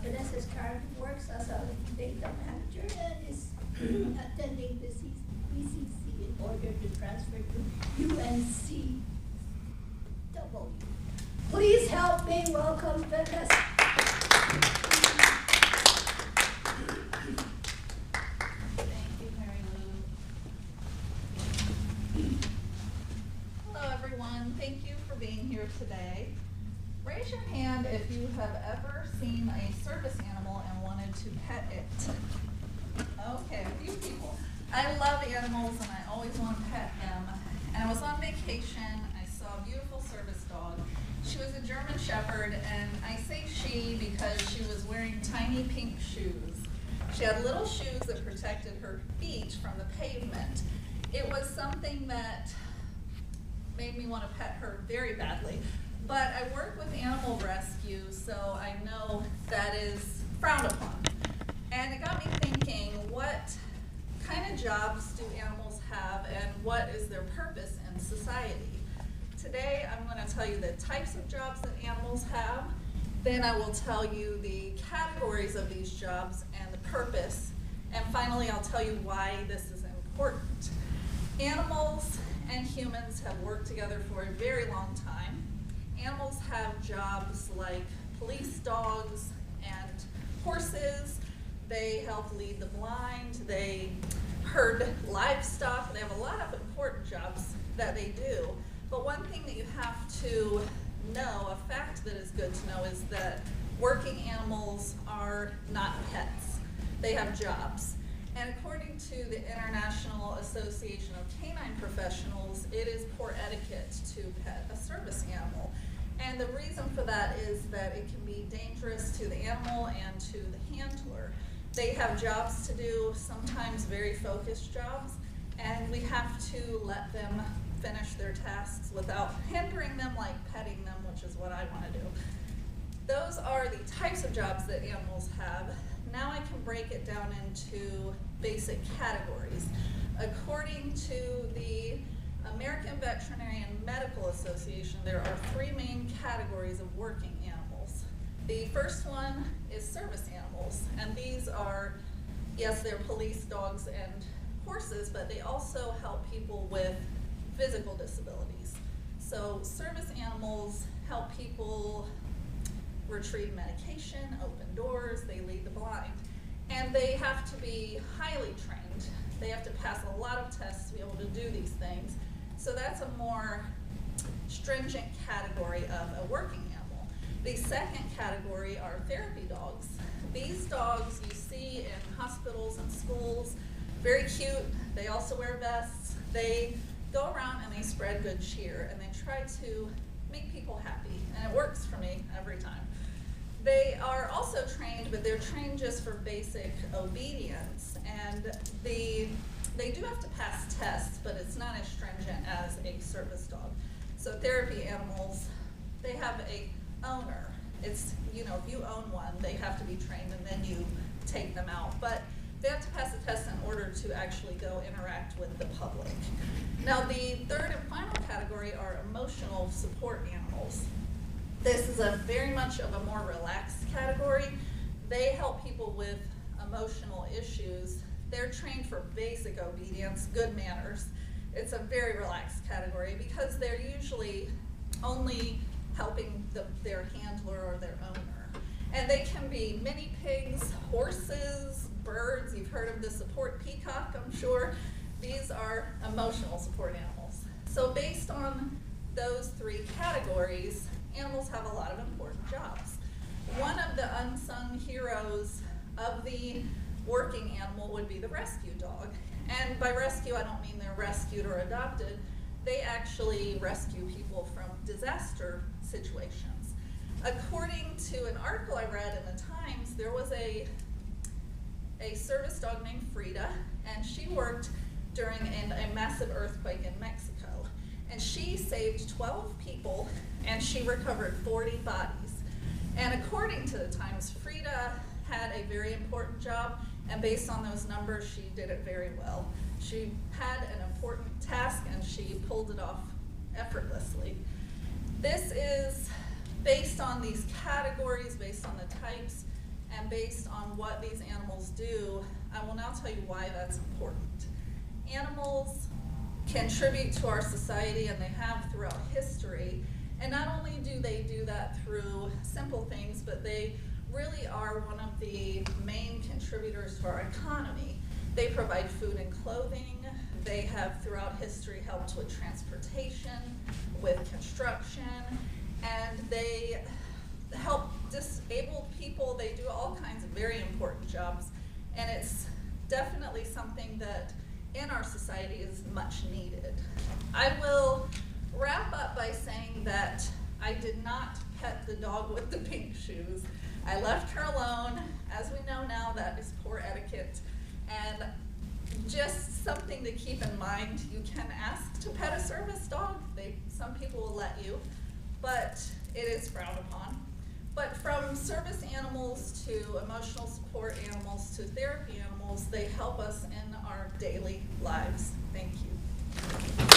Vanessa's current works as a data manager and is attending the BCC in order to transfer to UNCW. Please help me welcome Vanessa. Thank you, Mary Lou. Hello, everyone. Thank you for being here today. Raise your hand if you have ever seen a service animal and wanted to pet it. Okay, a few people. I love animals and I always want to pet them. And I was on vacation. I saw a beautiful service dog. She was a German Shepherd, and I say she because she was wearing tiny pink shoes. She had little shoes that protected her feet from the pavement. It was something that made me want to pet her very badly. But I work with animal rescue, so I know that is frowned upon. And it got me thinking, what kind of jobs do animals have and what is their purpose in society? Today I'm going to tell you the types of jobs that animals have, then I will tell you the categories of these jobs and the purpose, and finally I'll tell you why this is important. Animals and humans have worked together for a very long time. Animals have jobs like police dogs and horses. They help lead the blind. They herd livestock. They have a lot of important jobs that they do. But one thing that you have to know, a fact that is good to know, is that working animals are not pets. They have jobs. And according to the International Association of Canine Professionals, it is poor etiquette to pet a service animal. And the reason for that is that it can be dangerous to the animal and to the handler. They have jobs to do, sometimes very focused jobs, and we have to let them finish their tasks without hindering them, like petting them, which is what I want to do. Those are the types of jobs that animals have. Now I can break it down into basic categories. According to the American Veterinary and Medical Association, there are three main categories of working animals. The first one is service animals, and these are, yes, they're police dogs and horses, but they also help people with physical disabilities. So service animals help people retrieve medication, open doors, they lead the blind, and they have to be highly trained. They have to pass a lot of tests to be able to do these things. So that's a more stringent category of a working animal. The second category are therapy dogs. These dogs you see in hospitals and schools, very cute. They also wear vests. They go around and they spread good cheer and they try to make people happy, and it works for me every time. They are also trained, but they're trained just for basic obedience, and they do have to pass tests, but it's not as stringent as a service dog. So therapy animals, they have a owner. It's, you know, if you own one, they have to be trained and then you take them out. But they have to pass a test in order to actually go interact with the public. Now the third and final category are emotional support animals. This is a very much of a more relaxed category. They help people with emotional issues. They're trained for basic obedience, good manners. It's a very relaxed category because they're usually only helping their handler or their owner. And they can be mini pigs, horses, birds. You've heard of the support peacock, I'm sure. These are emotional support animals. So based on those three categories, animals have a lot of important jobs. One of the unsung heroes of the working animal would be the rescue dog. And by rescue, I don't mean they're rescued or adopted. They actually rescue people from disaster situations. According to an article I read in the Times, there was a service dog named Frida, and she worked during a massive earthquake in Mexico. And she saved 12 people, and she recovered 40 bodies. And according to the Times, Frida had a very important job, and based on those numbers, she did it very well. She had an important task, and she pulled it off effortlessly. This is based on these categories, based on the types, and based on what these animals do, I will now tell you why that's important. Animals contribute to our society, and they have throughout history, and not only do they do that through simple things, but they really are one of the main contributors to our economy. They provide food and clothing. They have throughout history helped with transportation, with construction, and they help disabled people. They do all kinds of very important jobs, and it's definitely something that in our society is much needed. I will wrap up by saying that I did not pet the dog with the pink shoes. I left her alone. As we know now, that is poor etiquette. And just something to keep in mind, you can ask to pet a service dog. Some people will let you, but it is frowned upon. But from service animals to emotional support animals to therapy animals, they help us in our daily lives. Thank you.